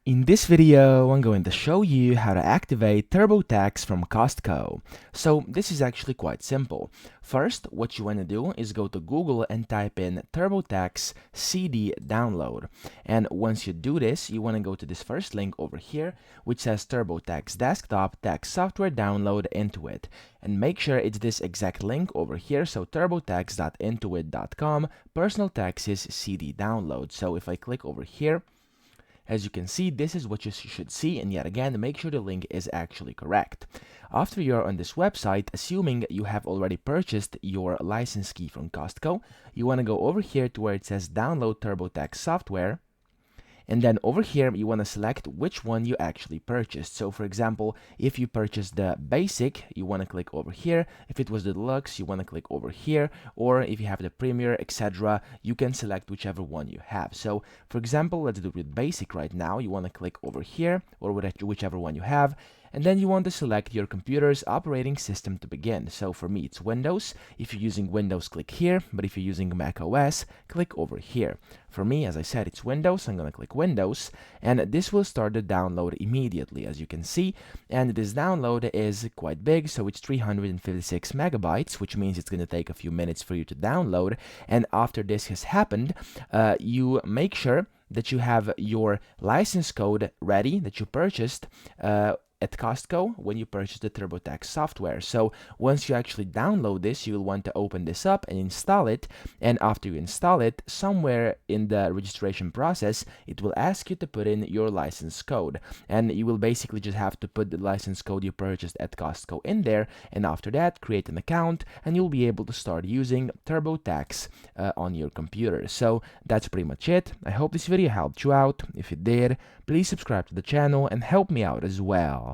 In this video, I'm going to show you how to activate TurboTax from Costco. So this is actually quite simple. First, what you want to do is go to Google and type in TurboTax CD download. And once you do this, you want to go to this first link over here, which says TurboTax Desktop Tax Software Download Intuit. And make sure it's this exact link over here, so turbotax.intuit.com, Personal Taxes CD download. So if I click over here, as you can see, this is what you should see, and yet again, make sure the link is actually correct. After you're on this website, assuming you have already purchased your license key from Costco, you want to go over here to where it says Download TurboTax Software, and then over here, you want to select which one you actually purchased. So for example, if you purchased the basic, you want to click over here. If it was the deluxe, you want to click over here. Or if you have the premier, etc., you can select whichever one you have. So for example, let's do it with basic right now. You want to click over here or whichever one you have. And then you want to select your computer's operating system to begin. So for me, it's Windows. If you're using Windows, click here. But if you're using Mac OS, click over here. For me, as I said, it's Windows. I'm going to click Windows. And this will start the download immediately, as you can see. And this download is quite big. So it's 356 megabytes, which means it's going to take a few minutes for you to download. And after this has happened, you make sure that you have your license code ready that you purchased at Costco when you purchase the TurboTax software. So once you actually download this, you will want to open this up and install it. And after you install it, somewhere in the registration process, it will ask you to put in your license code. And you will basically just have to put the license code you purchased at Costco in there. And after that, create an account and you'll be able to start using TurboTax on your computer. So that's pretty much it. I hope this video helped you out. If it did, please subscribe to the channel and help me out as well.